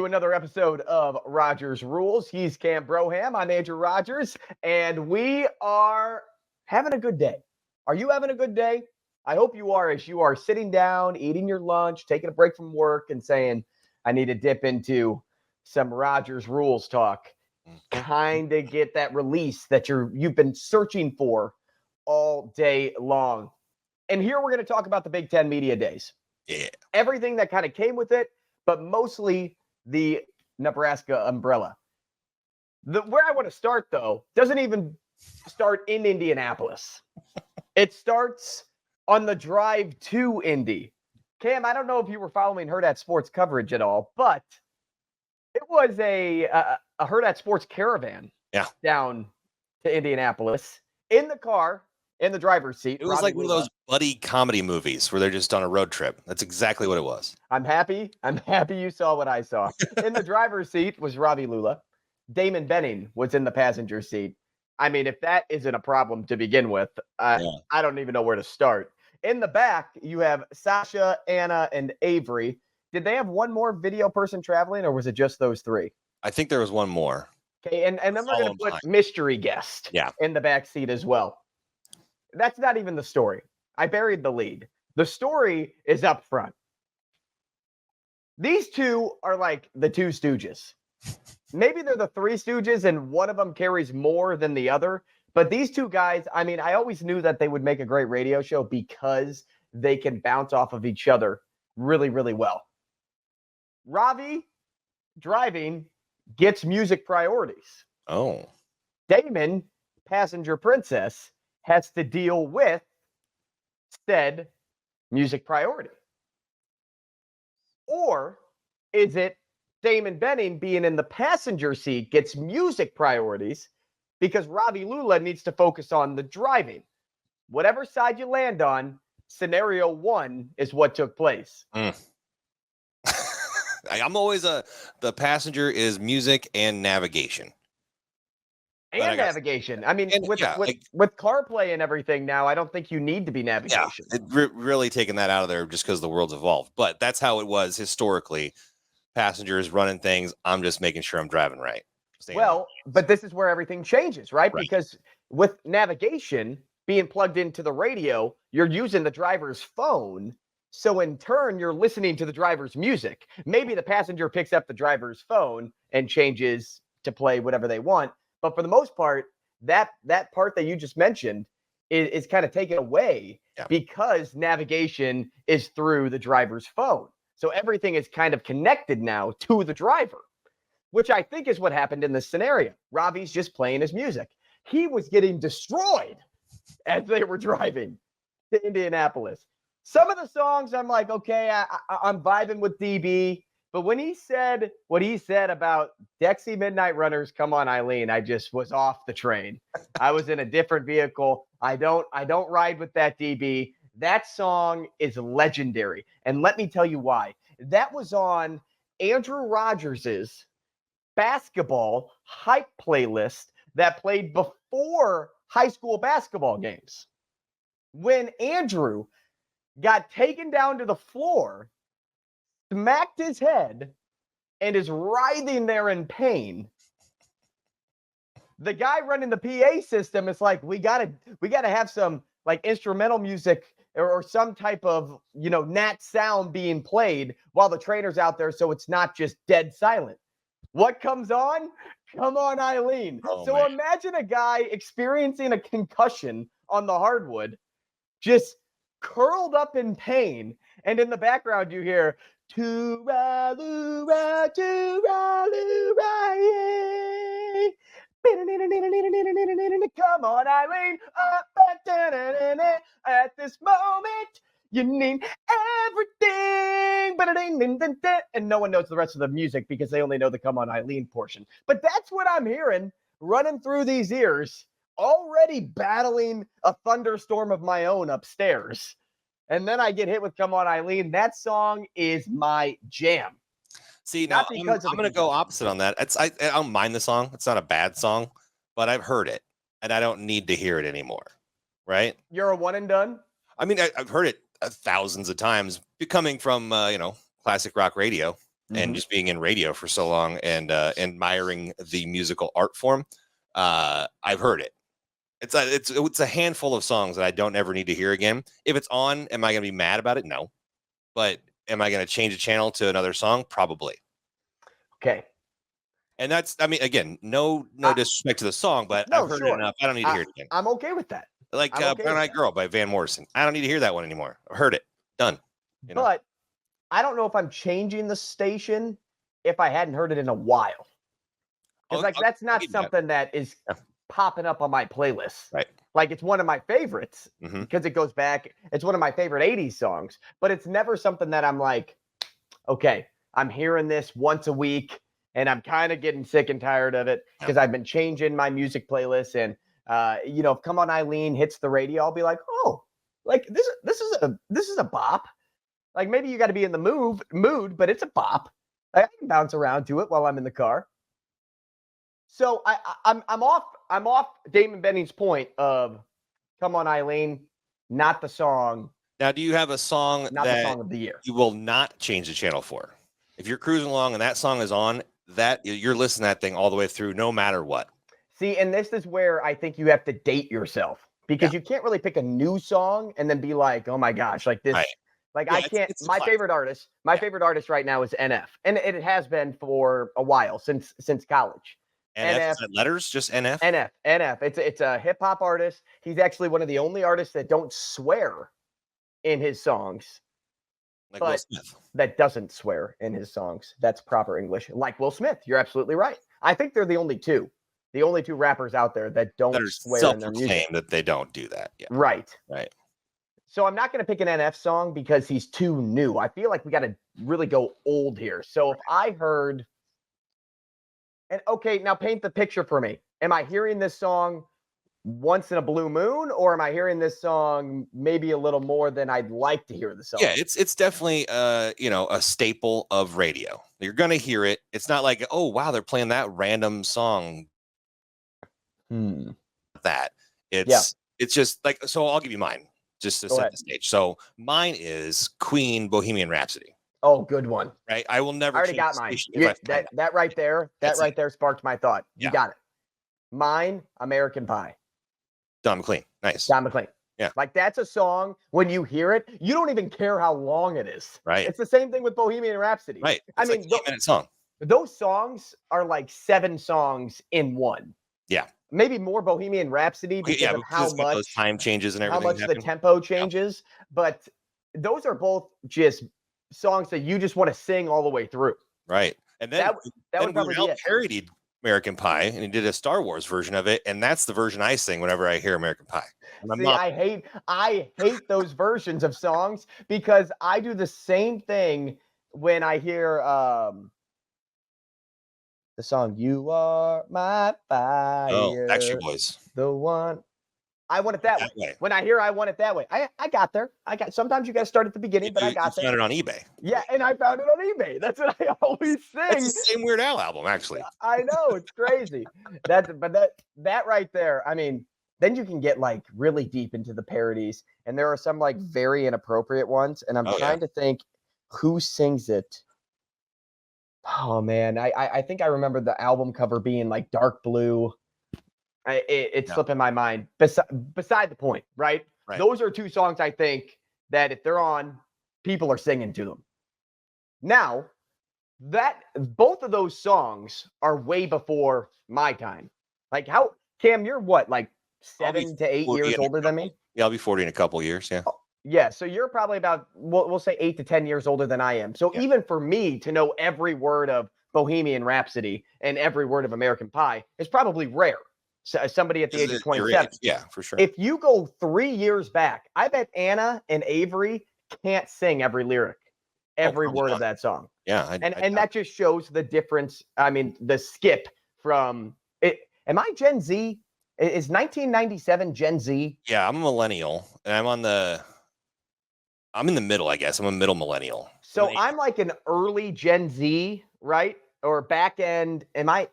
to another episode of Rogers Rules. He's Kahm Broham. I'm Andrew Rogers, and we are having a good day. Are you having a good day? I hope you are, as you are sitting down, eating your lunch, taking a break from work, and saying, I need to dip into some Rogers Rules talk. Kind of get that release that you've been searching for all day long. And here we're going to talk about the Big Ten Media Days. Yeah. Everything that kind of came with it, but mostly the Nebraska umbrella. Where I want to start, though, doesn't even start in Indianapolis. It starts on the drive to Indy. Cam, I don't know if you were following Hurrdat Sports coverage at all, but it was a Hurrdat Sports caravan down to Indianapolis in the car, in the driver's seat. It was Ravi like one of Lula. those buddy comedy movies where they're just on a road trip. That's exactly what it was. I'm happy you saw what I saw. In the driver's seat was Ravi Lula. Damon Benning was in the passenger seat. I mean, if that isn't a problem to begin with, I don't even know where to start. In the back, you have Sasha, Anna, and Avery. Did they have one more video person traveling, or was it just those three? I think there was one more. Okay, and then we're going to put mystery guest in the back seat as well. That's not even the story. I buried the lead. The story is up front. These two are like the two Stooges. Maybe they're the three Stooges and one of them carries more than the other. But these two guys, I mean, I always knew that they would make a great radio show because they can bounce off of each other really, really well. Ravi, driving, gets music priorities. Oh. Damon, passenger princess, has to deal with said music priority. Or is it Damon Benning being in the passenger seat gets music priorities because Ravi Lula needs to focus on the driving? Whatever side you land on, scenario one is what took place. I'm always the passenger is music and navigation. And navigation. I mean, with CarPlay and everything now, I don't think you need to be navigation. Yeah, really taking that out of there just because the world's evolved. But that's how it was historically. Passengers running things. I'm just making sure I'm driving right. But this is where everything changes, right? Because with navigation being plugged into the radio, you're using the driver's phone. So in turn, you're listening to the driver's music. Maybe the passenger picks up the driver's phone and changes to play whatever they want. But for the most part, that part that you just mentioned is kind of taken away because navigation is through the driver's phone. So everything is kind of connected now to the driver, which I think is what happened in this scenario. Ravi's just playing his music. He was getting destroyed as they were driving to Indianapolis. Some of the songs, I'm like, okay, I'm vibing with DB. But when he said what he said about Dexy Midnight Runners, Come On Eileen, I just was off the train. I was in a different vehicle. I don't ride with that DB. That song is legendary. And let me tell you why. That was on Andrew Rogers's basketball hype playlist that played before high school basketball games. When Andrew got taken down to the floor, smacked his head, and is writhing there in pain, the guy running the PA system is like, we gotta have some like instrumental music or some type of, nat sound being played while the trainer's out there, so it's not just dead silent. What comes on? Come On Eileen. Imagine a guy experiencing a concussion on the hardwood, just curled up in pain, and in the background you hear "Tooraloo-ra, tooraloo-ra, yeah. Come on, Eileen. At this moment, you need everything. And no one knows the rest of the music because they only know the Come On, Eileen portion. But that's what I'm hearing running through these ears, already battling a thunderstorm of my own upstairs. And then I get hit with Come On, Eileen. That song is my jam. See, now I'm going to go opposite on that. I don't mind the song. It's not a bad song, but I've heard it, and I don't need to hear it anymore, right? You're a one and done? I mean, I've heard it thousands of times coming from, classic rock radio. and just being in radio for so long and admiring the musical art form, I've heard it. It's a handful of songs that I don't ever need to hear again. If it's on, am I going to be mad about it? No. But am I going to change the channel to another song? Probably. Okay. And that's, I mean, again, no disrespect to the song, but I've heard it enough. I don't need to hear it again. I'm okay with that. Like Brown Eyed Girl by Van Morrison. I don't need to hear that one anymore. I've heard it. Done. But I don't know if I'm changing the station if I hadn't heard it in a while. Because that's not something that is popping up on my playlist. Right. Like it's one of my favorites because it goes back. It's one of my favorite 80s songs, but it's never something that I'm like, okay, I'm hearing this once a week and I'm kind of getting sick and tired of it because I've been changing my music playlist. And, if Come On Eileen hits the radio, I'll be like, oh, like this is a bop. Like maybe you got to be in the mood, but it's a bop. I can bounce around to it while I'm in the car. So I'm off Damon Benning's point of Come On Eileen, not the song. Now, do you have a song the song of the year you will not change the channel for? If you're cruising along and that song is on, that you're listening to that thing all the way through, no matter what. See, and this is where I think you have to date yourself because you can't really pick a new song and then be like, oh my gosh, like this. Right. Like I can't. My favorite artist right now is NF, and it has been for a while since college. NF, is that letters, just NF? NF. It's a hip hop artist. He's actually one of the only artists that don't swear in his songs. Like Will Smith. That doesn't swear in his songs. That's proper English. Like Will Smith. You're absolutely right. I think they're the only two rappers out there that don't swear in their music. That they don't do that. Yeah. Right. Right. So I'm not going to pick an NF song because he's too new. I feel like we got to really go old here. So if I heard, and okay, now paint the picture for me. Am I hearing this song once in a blue moon, or am I hearing this song maybe a little more than I'd like to hear the song? Yeah, it's definitely a staple of radio. You're going to hear it. It's not like, oh wow, they're playing that random song. That it's just like, so I'll give you mine. Just to set the stage. So mine is Queen Bohemian Rhapsody. Oh, good one. Right. I will never. I already got mine. That right there. That right there sparked my thought. You got it. Mine, American Pie. Don McLean. Nice. Don McLean. Yeah. Like that's a song when you hear it, you don't even care how long it is. Right. It's the same thing with Bohemian Rhapsody. Right. It's like a 8-minute song. Those songs are like 7 songs in one. Yeah. Maybe more Bohemian Rhapsody because of how much those time changes and everything. How much the tempo changes. Yeah. But those are both just songs that you just want to sing all the way through. Right. And then that would probably be it. Parodied American Pie and he did a Star Wars version of it. And that's the version I sing whenever I hear American Pie. See, I hate those versions of songs because I do the same thing when I hear the song "You Are My Fire." Oh, Backstreet Boys. The one. I want it that way. When I hear "I Want It That Way," I got there. Sometimes you got to start at the beginning, but I got there. You found it on eBay. Yeah, and I found it on eBay. That's what I always sing. It's the same Weird Al album, actually. I know, it's crazy. That right there. I mean, then you can get like really deep into the parodies, and there are some like very inappropriate ones. And I'm trying to think who sings it. Oh man, I think I remember the album cover being like dark blue. It's slipping my mind. Beside the point, right? Those are 2 songs I think that if they're on, people are singing to them. Now, both of those songs are way before my time. Like Cam, you're what, like 7 to 8 years older than me? Yeah, I'll be 40 in a couple of years. Yeah. Yeah, so you're probably about, we'll say 8 to 10 years older than I am. So even for me to know every word of Bohemian Rhapsody and every word of American Pie is probably rare. So somebody at the age of 27. Yeah, for sure. If you go 3 years back, I bet Anna and Avery can't sing every lyric, every word of that song. Yeah. And that just shows the difference. I mean, the skip from it. Am I Gen Z? Is 1997 Gen Z? Yeah, I'm a millennial and I'm in the middle, I guess. I'm a middle millennial. So I'm like an early Gen Z, right? Or back end. Am I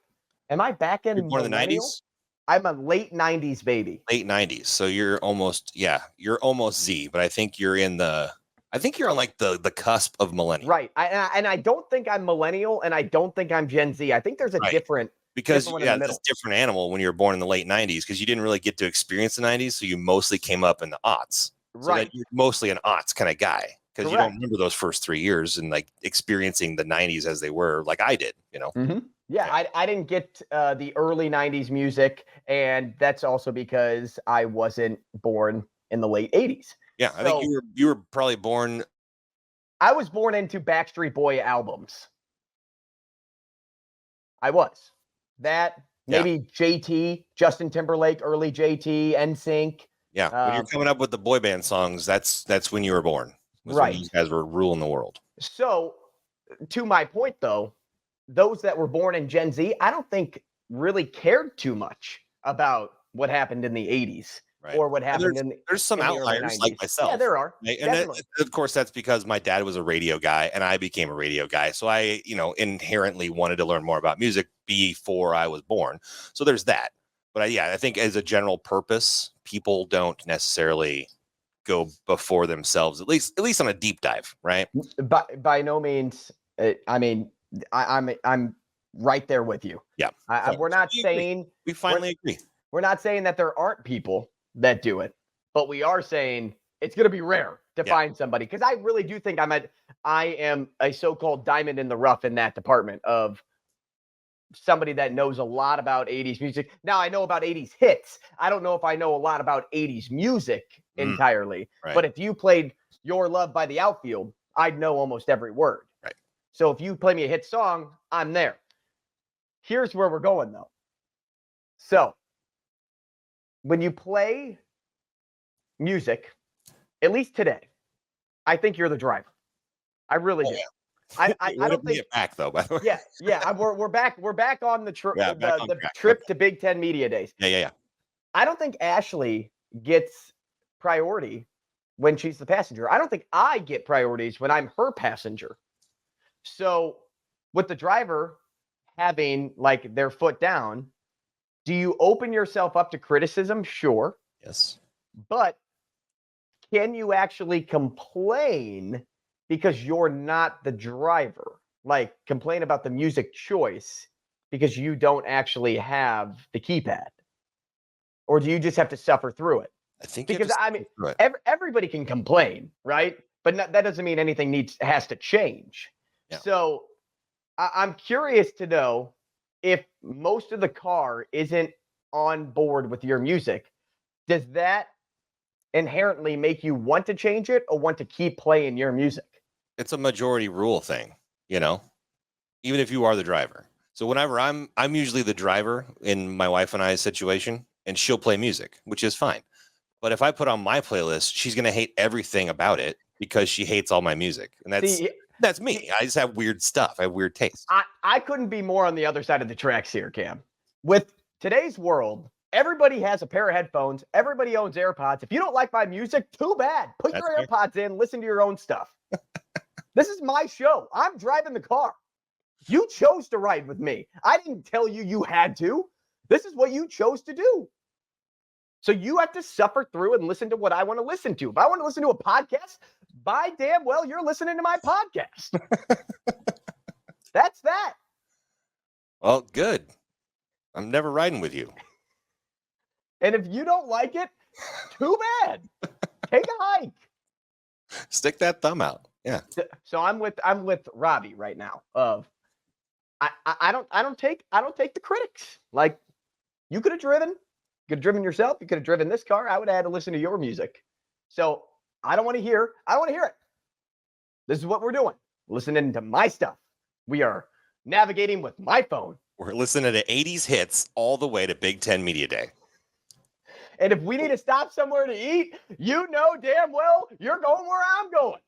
back end? You're born in the 90s? I'm a late 90s baby. Late 90s. So you're almost Z, but I think you're in the I think you're on like the cusp of millennial. Right. I don't think I'm millennial, and I don't think I'm Gen Z. I think there's a different because one in the middle. It's a different animal when you were born in the late 90s because you didn't really get to experience the 90s, so you mostly came up in the aughts. So that you're mostly an aughts kind of guy because you don't remember those first 3 years and like experiencing the 90s as they were, like I did, you know. Mm-hmm. Yeah, I didn't get the early 90s music, and that's also because I wasn't born in the late 80s. Yeah, I think you were probably born. I was born into Backstreet Boy albums. I was. That, maybe JT, Justin Timberlake, early JT, NSYNC. Yeah, when you're coming up with the boy band songs, that's when you were born. Right. When these guys were ruling the world. So, to my point, though, those that were born in Gen Z, I don't think really cared too much about what happened in the 80s. Right. Or what happened there's some outliers like myself. Yeah, there are. Right? And of course, that's because my dad was a radio guy and I became a radio guy. So I, inherently wanted to learn more about music before I was born. So there's that. But I think as a general purpose, people don't necessarily go before themselves, at least on a deep dive, right? By no means. I mean, I'm right there with you. Yeah. We're not saying we finally agree. We're not saying that there aren't people that do it, but we are saying it's going to be rare to find somebody, because I really do think I am a so-called diamond in the rough in that department of somebody that knows a lot about 80s music. Now, I know about 80s hits. I don't know if I know a lot about 80s music entirely, but if you played Your Love by the Outfield, I'd know almost every word. Right. So if you play me a hit song, I'm there. Here's where we're going, though. So when you play music, at least today, I think you're the driver. I really do. Yeah. I don't think it back though. By the way, yeah. We're back on the trip. The track. Trip to Big Ten Media Days. Yeah. I don't think Ashley gets priority when she's the passenger. I don't think I get priorities when I'm her passenger. So with the driver having like their foot down, do you open yourself up to criticism? Sure. Yes. But can you actually complain because you're not the driver? Like, complain about the music choice because you don't actually have the keypad? Or do you just have to suffer through it? I think because everybody can complain, right? But that doesn't mean anything has to change. Yeah. So I'm curious to know, if most of the car isn't on board with your music, does that inherently make you want to change it or want to keep playing your music? It's a majority rule thing, even if you are the driver. So whenever I'm usually the driver in my wife and I's situation, and she'll play music, which is fine. But if I put on my playlist, she's going to hate everything about it because she hates all my music. And that's me. I just have weird stuff. I have weird taste. I couldn't be more on the other side of the tracks here, Cam. With today's world, everybody has a pair of headphones. Everybody owns AirPods. If you don't like my music, too bad. Put your AirPods in. Listen to your own stuff. This is my show. I'm driving the car. You chose to ride with me. I didn't tell you you had to. This is what you chose to do. So you have to suffer through and listen to what I want to listen to. If I want to listen to a podcast, by damn well, you're listening to my podcast. That's that. Well, good. I'm never riding with you. And if you don't like it, too bad. Take a hike. Stick that thumb out. Yeah. So I'm with Ravi right now. I don't take the critics. Like, you could have driven. You could have driven yourself. You could have driven this car. I would have had to listen to your music. So I don't want to hear it. This is what we're doing. Listening to my stuff. We are navigating with my phone. We're listening to 80s hits all the way to Big Ten Media Day. And if we need to stop somewhere to eat, you know damn well you're going where I'm going.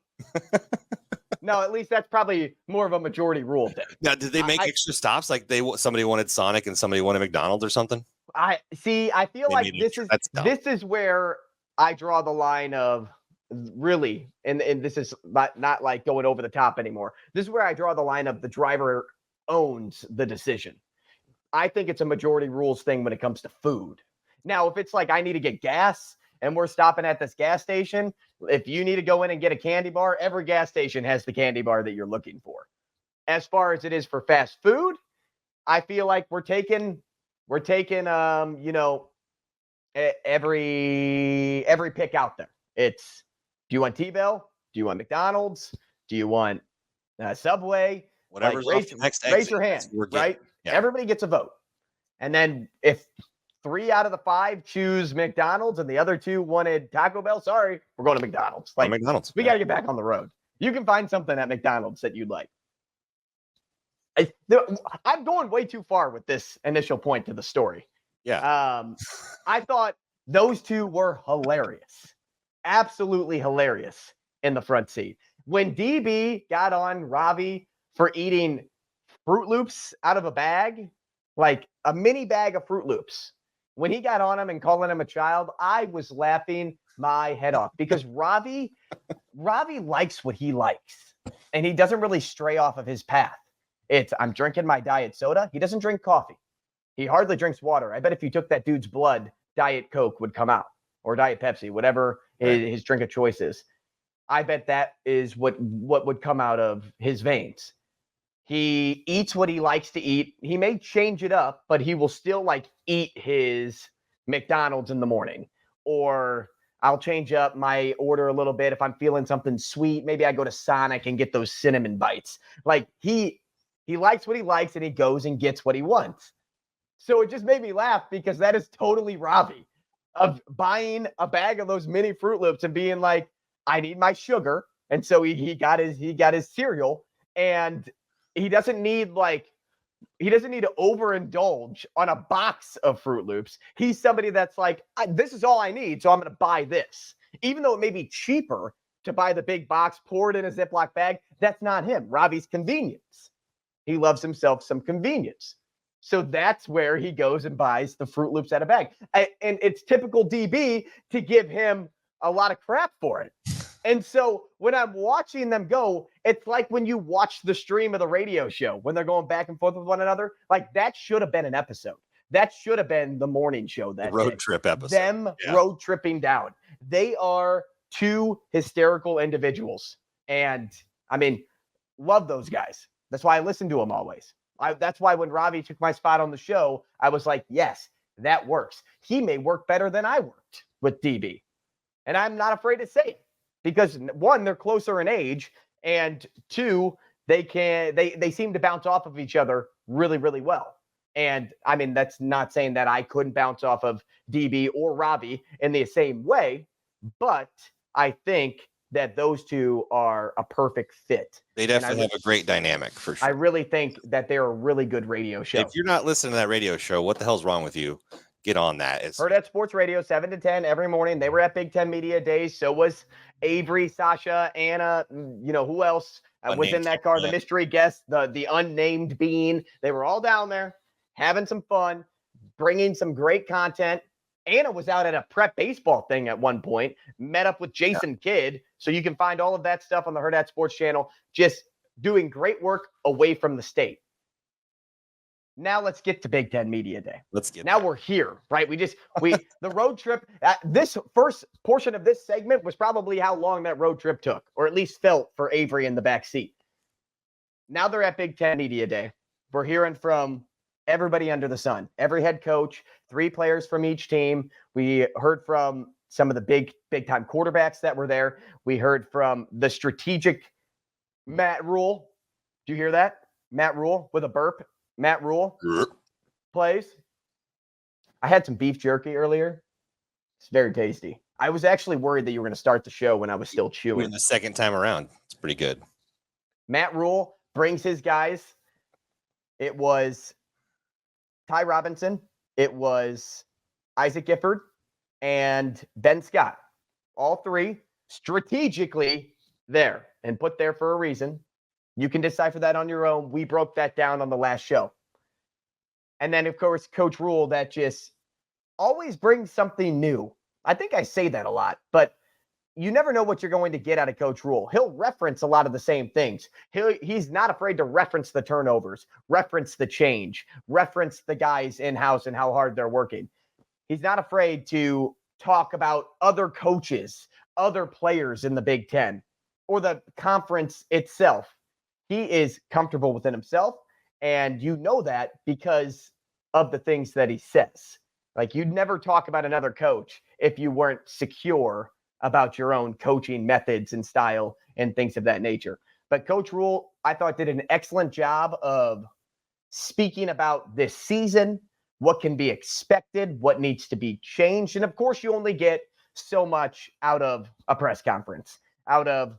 No, at least that's probably more of a majority rule thing. Now, did they make extra stops? Like somebody wanted Sonic and somebody wanted McDonald's or something? I feel like this is where I draw the line of really, and this is not like going over the top anymore. This is where I draw the line of the driver owns the decision. I think it's a majority rules thing when it comes to food. Now, if it's like I need to get gas and we're stopping at this gas station, If you need to go in and get a candy bar, every gas station has the candy bar that you're looking for. As far as it is for fast food, I feel like we're taking every pick out there. It's, do you want T-Bell? Do you want McDonald's? Do you want Subway? Whatever's like, off the next raise exit, your hand, right? Yeah. Everybody gets a vote. And then if 3 out of the 5 choose McDonald's and the other 2 wanted Taco Bell, sorry, we're going to McDonald's. Like, McDonald's. We got to get back on the road. You can find something at McDonald's that you'd like. I'm going way too far with this initial point to the story. Yeah. I thought those 2 were hilarious. Absolutely hilarious in the front seat. When DB got on Ravi for eating Froot Loops out of a bag, like a mini bag of Froot Loops, when he got on him and calling him a child, I was laughing my head off because Ravi likes what he likes, and he doesn't really stray off of his path. I'm drinking my diet soda. He doesn't drink coffee. He hardly drinks water. I bet if you took that dude's blood, Diet Coke would come out, or Diet Pepsi, whatever his drink of choice is. I bet that is what would come out of his veins. He eats what he likes to eat. He may change it up, but he will still eat his McDonald's in the morning. Or I'll change up my order a little bit. If I'm feeling something sweet, maybe I go to Sonic and get those cinnamon bites. He likes what he likes, and he goes and gets what he wants. So it just made me laugh because that is totally Ravi, of buying a bag of those mini Froot Loops and being like, I need my sugar. And so he got his cereal, and he doesn't need to overindulge on a box of Froot Loops. He's somebody that's like, this is all I need, so I'm going to buy this. Even though it may be cheaper to buy the big box, pour it in a Ziploc bag, that's not him. Ravi's convenience. He loves himself some convenience. So that's where he goes and buys the Froot Loops out of bag. And it's typical DB to give him a lot of crap for it. And so when I'm watching them go, it's like when you watch the stream of the radio show, when they're going back and forth with one another, like that should have been an episode. That should have been the morning show. That road trip episode. Them road tripping down. They are 2 hysterical individuals. And I mean, love those guys. That's why I listen to them always. That's why when Ravi took my spot on the show, I was like, yes, that works. He may work better than I worked with DB. And I'm not afraid to say it because 1, they're closer in age, and 2, they seem to bounce off of each other really, really well. And I mean, that's not saying that I couldn't bounce off of DB or Ravi in the same way, but I think that those 2 are a perfect fit. They definitely have a great dynamic for sure. I really think that they're a really good radio show. If you're not listening to that radio show, what the hell's wrong with you? Get on that. It's Hurrdat Sports Radio, 7 to 10 every morning. They were at Big Ten Media Days. So was Avery, Sasha, Anna, who else was in that car? The mystery guest, the unnamed bean. They were all down there having some fun, bringing some great content. Anna was out at a prep baseball thing at one point, met up with Jason Kidd. So you can find all of that stuff on the Hurrdat Sports channel, just doing great work away from the state. Now let's get to Big Ten Media Day. We're here, right? The road trip, this first portion of this segment was probably how long that road trip took, or at least felt for Avery in the back seat. Now they're at Big Ten Media Day. We're hearing from everybody under the sun, every head coach, 3 players from each team. We heard from some of the big time quarterbacks that were there. We heard from the strategic Matt Rhule. Do you hear that? Matt Rhule with a burp. Matt Rhule plays. I had some beef jerky earlier. It's very tasty. I was actually worried that you were going to start the show when I was still chewing. The second time around, it's pretty good. Matt Rhule brings his guys. It was Ty Robinson. It was Isaac Gifford and Ben Scott. All 3 strategically there and put there for a reason. You can decipher that on your own. We broke that down on the last show. And then, of course, Coach Rhule, that just always brings something new. I think I say that a lot, but you never know what you're going to get out of Coach Rhule. He'll reference a lot of the same things. He's not afraid to reference the turnovers, reference the change, reference the guys in-house and how hard they're working. He's not afraid to talk about other coaches, other players in the Big Ten or the conference itself. He is comfortable within himself. And you know that because of the things that he says. Like, you'd never talk about another coach if you weren't secure about your own coaching methods and style and things of that nature. But Coach Rhule, I thought, did an excellent job of speaking about this season, what can be expected, what needs to be changed. And of course, you only get so much out of a press conference, out of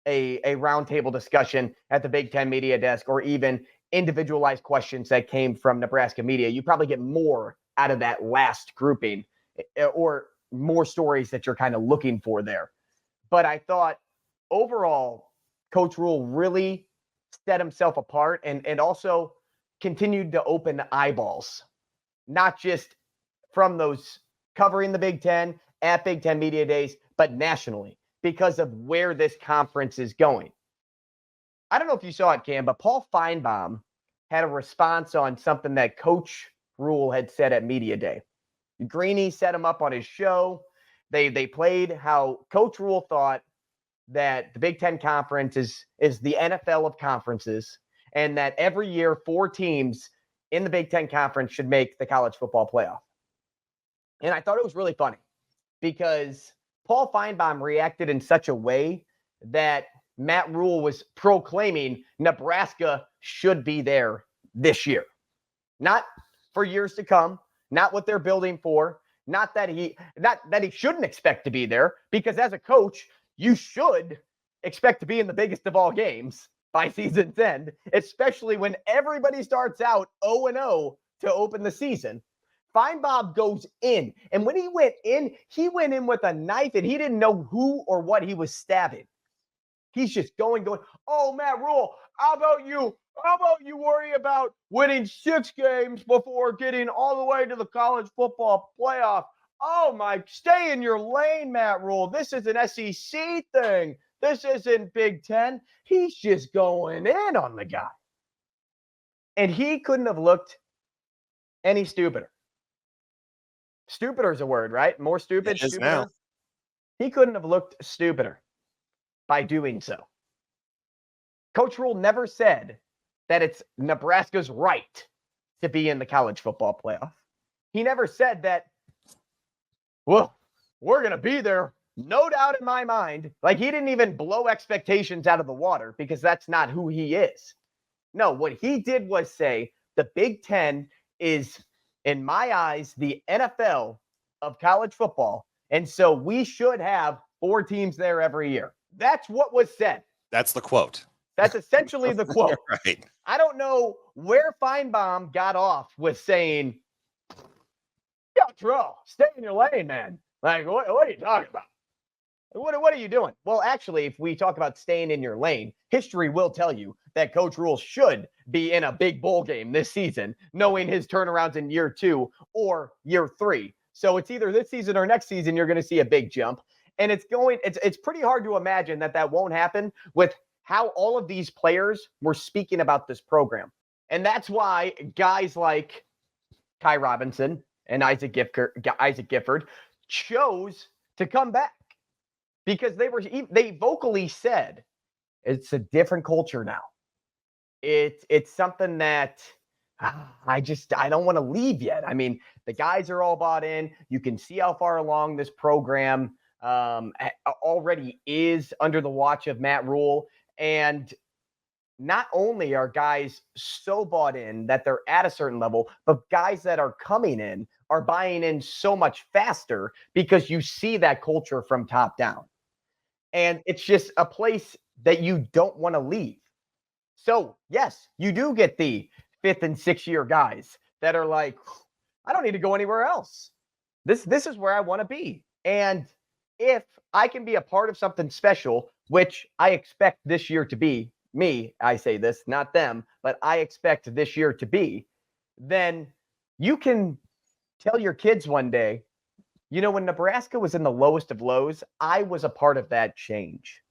a roundtable discussion at the Big Ten media desk, or even individualized questions that came from Nebraska media. You probably get more out of that last grouping, or more stories that you're kind of looking for there. But I thought overall, Coach Rhule really set himself apart and also continued to open eyeballs, not just from those covering the Big Ten at Big Ten Media Days, but nationally, because of where this conference is going. I don't know if you saw it, Cam, but Paul Finebaum had a response on something that Coach Rhule had said at Media Day. Greeny set him up on his show. They played how Coach Rhule thought that the Big Ten Conference is the NFL of conferences, and that every year 4 teams in the Big Ten Conference should make the college football playoff. And I thought it was really funny because Paul Finebaum reacted in such a way that Matt Rhule was proclaiming Nebraska should be there this year. Not for years to come, not what they're building for, not that he shouldn't expect to be there, because as a coach, you should expect to be in the biggest of all games by season's end, especially when everybody starts out 0-0 to open the season. Finebaum goes in, and when he went in with a knife, and he didn't know who or what he was stabbing. He's just going, oh, Matt Rhule, how about you worry about winning 6 games before getting all the way to the college football playoff? Oh, my, stay in your lane, Matt Rhule. This is an SEC thing. This isn't Big Ten. He's just going in on the guy. And he couldn't have looked any stupider. Stupider is a word, right? More stupid, it is stupider. now. He couldn't have looked stupider by doing so. Coach Rhule never said that it's Nebraska's right to be in the college football playoff. He never said that, well, we're going to be there, no doubt in my mind. Like, he didn't even blow expectations out of the water, because that's not who he is. No, what he did was say the Big Ten is, in my eyes, the NFL of college football. And so we should have 4 teams there every year. That's what was said. That's the quote. That's essentially the quote. Right. I don't know where Finebaum got off with saying, yo, Tro, stay in your lane, man. Like, what are you talking about? What are you doing? Well, actually, if we talk about staying in your lane, history will tell you that Coach Rhule should be in a big bowl game this season, knowing his turnarounds in year 2 or year 3. So it's either this season or next season you're going to see a big jump. And it's pretty hard to imagine that won't happen with how all of these players were speaking about this program. And that's why guys like Kai Robinson and Isaac Gifford chose to come back, because they vocally said it's a different culture now. It's something that I don't want to leave yet. I mean, the guys are all bought in. You can see how far along this program already is under the watch of Matt Rhule. And not only are guys so bought in that they're at a certain level, but guys that are coming in are buying in so much faster, because you see that culture from top down. And it's just a place that you don't want to leave. So, yes, you do get the 5th and 6th year guys that are like, I don't need to go anywhere else. This is where I want to be. And if I can be a part of something special, which I expect this year to be, me, I say this, not them, but I expect this year to be, then you can tell your kids one day, when Nebraska was in the lowest of lows, I was a part of that change.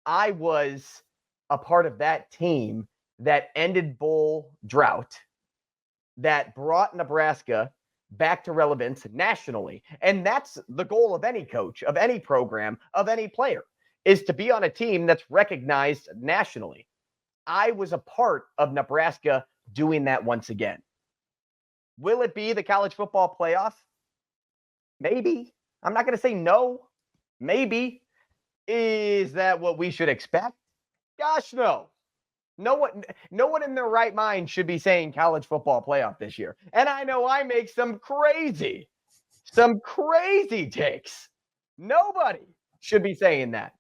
I was a part of that team that ended bowl drought, that brought Nebraska back to relevance nationally. And that's the goal of any coach, of any program, of any player, is to be on a team that's recognized nationally. I was a part of Nebraska doing that once again. Will it be the college football playoff? Maybe. I'm not going to say no. Maybe. Is that what we should expect? Gosh, no. No one in their right mind should be saying college football playoff this year. And I know I make some crazy takes. Nobody should be saying that.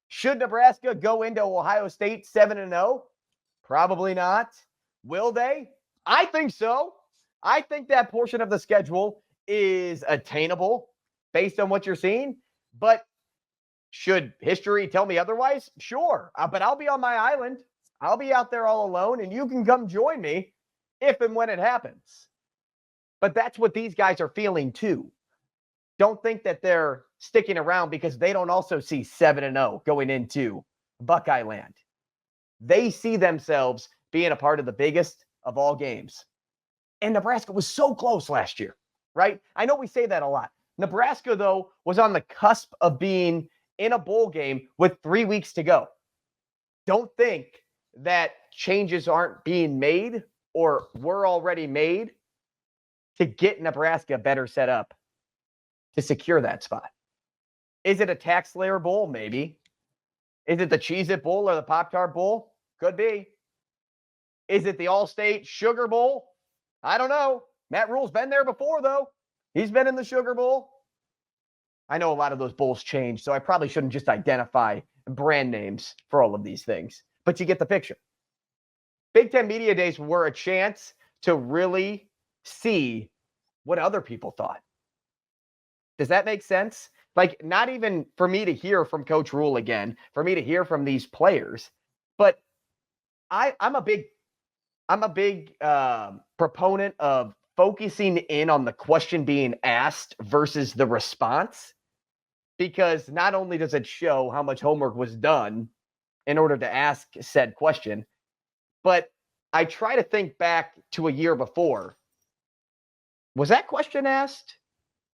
Should Nebraska go into Ohio State 7-0? Probably not. Will they? I think so. I think that portion of the schedule is attainable based on what you're seeing. But should history tell me otherwise? Sure. But I'll be on my island. I'll be out there all alone, and you can come join me if and when it happens. But that's what these guys are feeling too. Don't think that they're sticking around because they don't also see 7-0 going into Buckeye Land. They see themselves being a part of the biggest of all games. And Nebraska was so close last year, right? I know we say that a lot. Nebraska, though, was on the cusp of being in a bowl game with 3 weeks to go. Don't think that changes aren't being made or were already made to get Nebraska better set up to secure that spot. Is it a tax layer bowl? Maybe. Is it the Cheez-It Bowl or the Pop-Tart Bowl? Could be. Is it the All-State Sugar Bowl? I don't know. Matt Rhule's been there before, though. He's been in the Sugar Bowl. I know a lot of those bowls change, so I probably shouldn't just identify brand names for all of these things. But you get the picture. Big Ten Media Days were a chance to really see what other people thought. Does that make sense? Like, not even for me to hear from Coach Rhule again, for me to hear from these players, but I'm a big proponent of focusing in on the question being asked versus the response, because not only does it show how much homework was done in order to ask said question, but I try to think back to a year before. Was that question asked?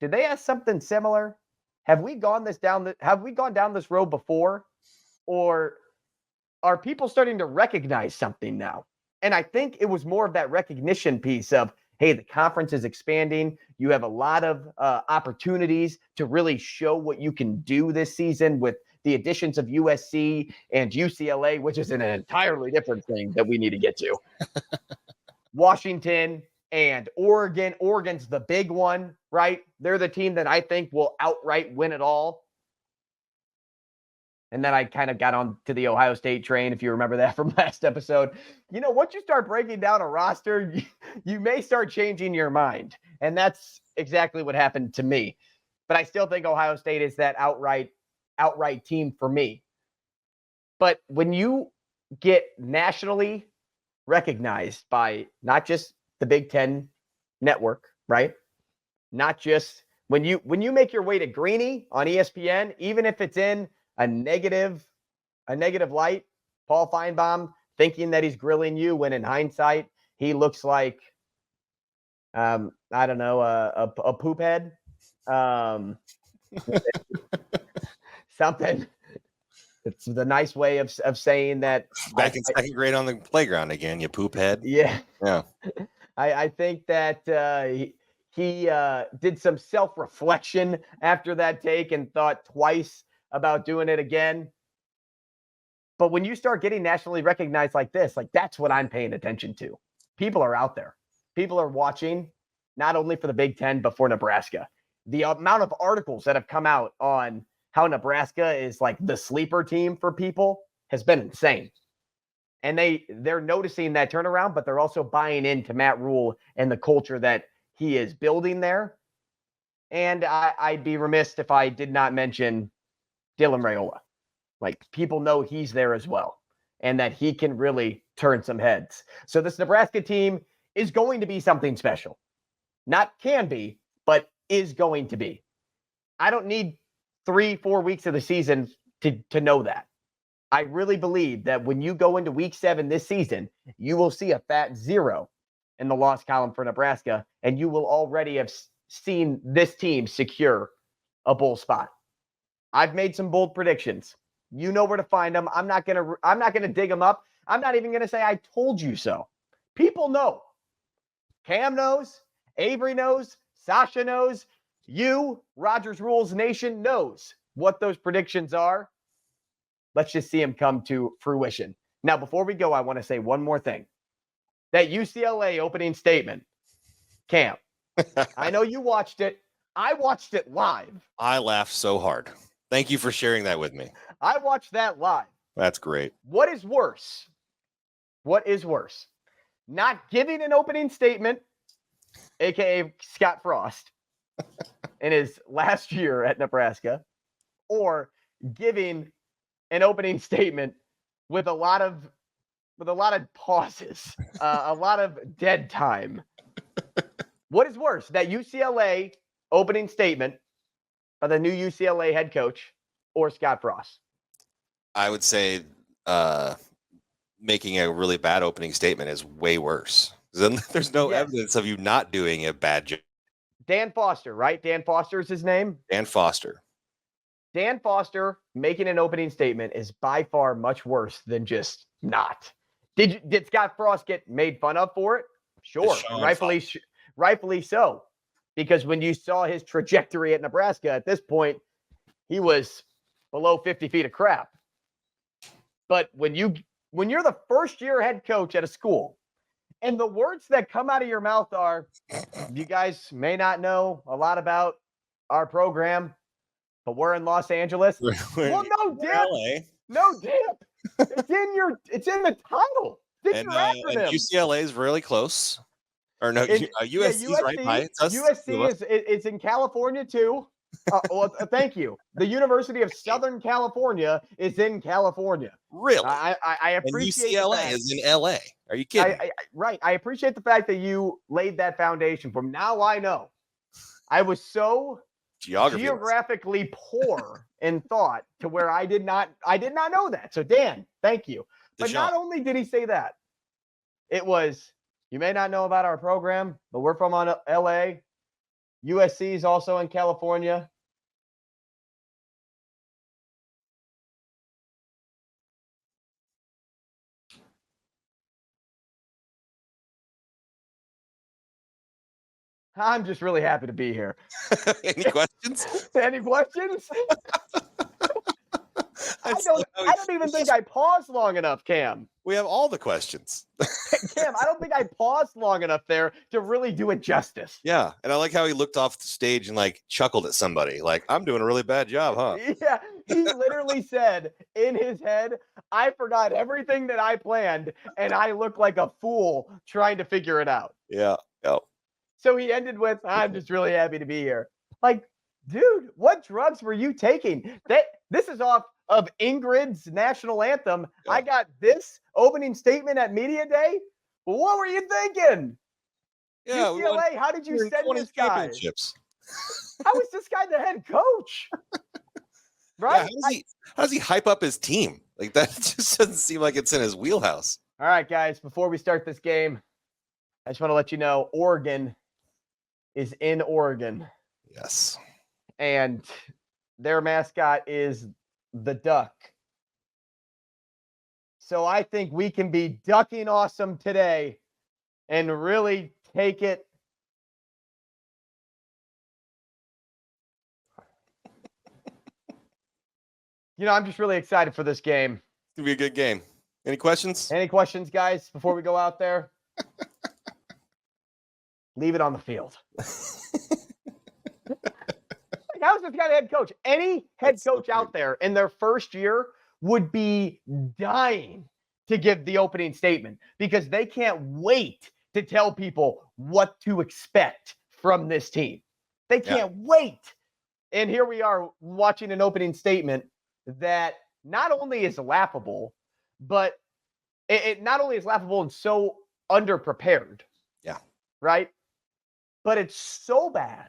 Did they ask something similar? Have we gone down this road before? Or are people starting to recognize something now? And I think it was more of that recognition piece of, hey, the conference is expanding. You have a lot of opportunities to really show what you can do this season with the additions of USC and UCLA, which is an entirely different thing that we need to get to. Washington and Oregon. Oregon's the big one, right? They're the team that I think will outright win it all. And then I kind of got on to the Ohio State train, if you remember that from last episode. You know, once you start breaking down a roster, you may start changing your mind. And that's exactly what happened to me. But I still think Ohio State is that outright team for me. But when you get nationally recognized by not just the Big Ten network, right? Not just when you make your way to Greeny on ESPN, even if it's in a negative light, Paul Finebaum thinking that he's grilling you when in hindsight he looks like I don't know, a poop head. Something. It's the nice way of saying that. Back in second grade on the playground again, you poop head. Yeah. Yeah. I think that he did some self-reflection after that take and thought twice about doing it again. But when you start getting nationally recognized like this, like that's what I'm paying attention to. People are out there. People are watching, not only for the Big Ten, but for Nebraska. The amount of articles that have come out on how Nebraska is like the sleeper team for people has been insane. And they're noticing that turnaround, but they're also buying into Matt Rhule and the culture that he is building there. And I'd be remiss if I did not mention Dylan Raiola. Like, people know he's there as well and that he can really turn some heads. So this Nebraska team is going to be something special. Not can be, but is going to be. I don't need 3-4 weeks of the season to know that. I really believe that when you go into week 7 this season, you will see a fat 0 in the loss column for Nebraska, and you will already have seen this team secure a bowl spot. I've made some bold predictions. You know where to find them. I'm not gonna dig them up. I'm not even gonna say I told you so. People know. Cam knows. Avery knows. Sasha knows. You, Rogers Rules Nation, knows what those predictions are. Let's just see them come to fruition. Now, before we go, I want to say one more thing. That UCLA opening statement, Cam, I know you watched it. I watched it live. I laughed so hard. Thank you for sharing that with me. I watched that live. That's great. What is worse? What is worse? Not giving an opening statement, a.k.a. Scott Frost, in his last year at Nebraska, or giving an opening statement with a lot of pauses, a lot of dead time. What is worse, that UCLA opening statement by the new UCLA head coach or Scott Frost? I would say making a really bad opening statement is way worse. Then there's no evidence of you not doing a bad job. Dan Foster, right? Dan Foster is his name? Dan Foster. Dan Foster making an opening statement is by far much worse than just not. Did Scott Frost get made fun of for it? Sure, rightfully so. Because when you saw his trajectory at Nebraska at this point, he was below 50 feet of crap. But when you're the first year head coach at a school, and the words that come out of your mouth are, you guys may not know a lot about our program, but we're in Los Angeles. Well, no dip. No dip. It's in the title. It's your acronym. And UCLA is really close. Or no, USC is right by it. USC is in California too. Thank you. The University of Southern California is in California. Really? I appreciate and UCLA is in LA. Are you kidding? Right. I appreciate the fact that you laid that foundation. From now I know. I was so geographically poor in thought to where I did not know that. So Dan, thank you. But not only did he say that, it was, you may not know about our program, but we're from LA. USC is also in California. I'm just really happy to be here. Any questions? Any questions? I don't even think I paused long enough, Cam. We have all the questions. Cam, I don't think I paused long enough there to really do it justice. Yeah, and I like how he looked off the stage and like chuckled at somebody. Like, I'm doing a really bad job, huh? Yeah, he literally said in his head, I forgot everything that I planned, and I look like a fool trying to figure it out. Yeah. So he ended with, I'm just really happy to be here. Like, dude, what drugs were you taking? This is off of Ingrid's national anthem. Yeah. I got this opening statement at Media Day. What were you thinking? Yeah, UCLA, how did you send this guy? How is this guy the head coach? Right? Yeah, how does he hype up his team? Like, that just doesn't seem like it's in his wheelhouse. All right, guys, before we start this game, I just want to let you know Oregon is in Oregon. Yes. And their mascot is the duck. So I think we can be ducking awesome today and really take it. I'm just really excited for this game. It's going to be a good game. Any questions? Any questions, guys, before we go out there? Leave it on the field. How's this guy the head coach? Any head coach out there in their first year would be dying to give the opening statement because they can't wait to tell people what to expect from this team. They can't wait. And here we are watching an opening statement that not only is laughable, but it not only is laughable and so underprepared. Yeah. Right? But it's so bad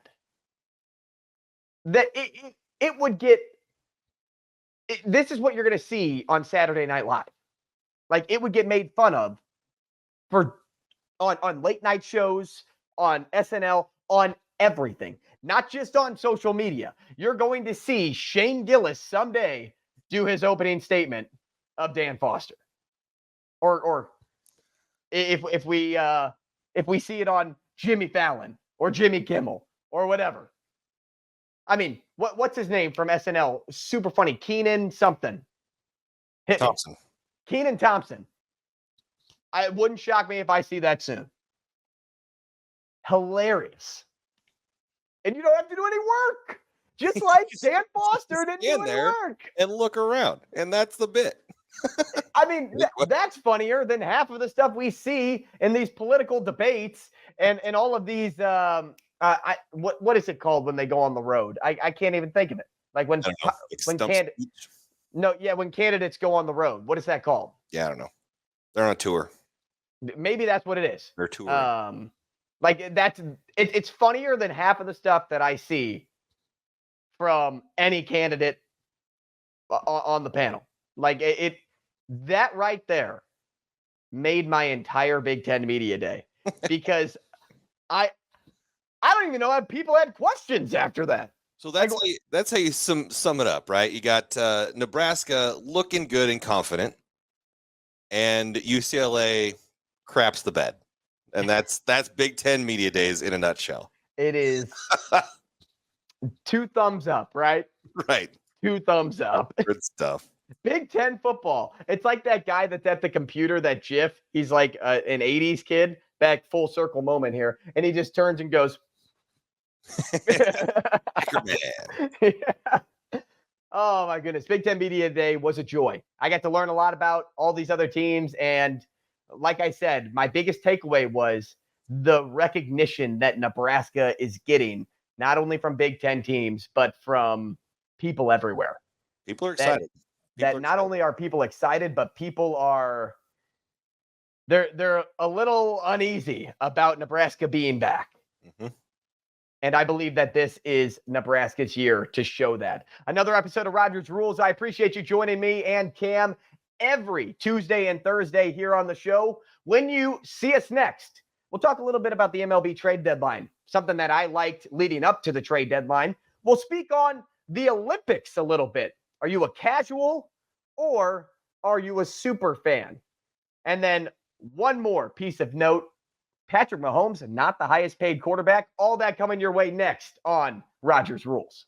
that it would get this is what you're going to see on Saturday Night Live. Like, it would get made fun of for on late night shows, on SNL, on everything, not just on social media. You're going to see Shane Gillis someday do his opening statement of Dan Foster. Or if we see it on Jimmy Fallon or Jimmy Kimmel or whatever. I mean, what's his name from SNL? Super funny. Keenan something. Thompson. Keenan Thompson. It wouldn't shock me if I see that soon. Hilarious. And you don't have to do any work. Just like Dan Foster didn't do any work. And look around. And that's the bit. I mean, that's funnier than half of the stuff we see in these political debates and all of these what is it called when they go on the road? I can't even think of it. Like when candidates go on the road. What is that called? Yeah, I don't know. They're on a tour. Maybe that's what it is. They're touring. It's funnier than half of the stuff that I see from any candidate on the panel. Like that right there made my entire Big Ten media day because I don't even know if people had questions after that. So that's how you sum it up, right? You got Nebraska looking good and confident, and UCLA craps the bed, and that's Big Ten media days in a nutshell. It is 2 thumbs up, right? Right. 2 thumbs up. Good stuff. Big Ten football. It's like that guy that's at the computer, that GIF. He's like an 80s kid, back full circle moment here. And he just turns and goes. Yeah. Oh, my goodness. Big Ten Media Day was a joy. I got to learn a lot about all these other teams. And like I said, my biggest takeaway was the recognition that Nebraska is getting, not only from Big Ten teams, but from people everywhere. People are excited. Not only are people excited, but people are they're a little uneasy about Nebraska being back. Mm-hmm. And I believe that this is Nebraska's year to show that. Another episode of Rogers Rules. I appreciate you joining me and Cam every Tuesday and Thursday here on the show. When you see us next, we'll talk a little bit about the MLB trade deadline, something that I liked leading up to the trade deadline. We'll speak on the Olympics a little bit. Are you a casual or are you a super fan? And then one more piece of note. Patrick Mahomes, not the highest paid quarterback. All that coming your way next on Rogers Rules.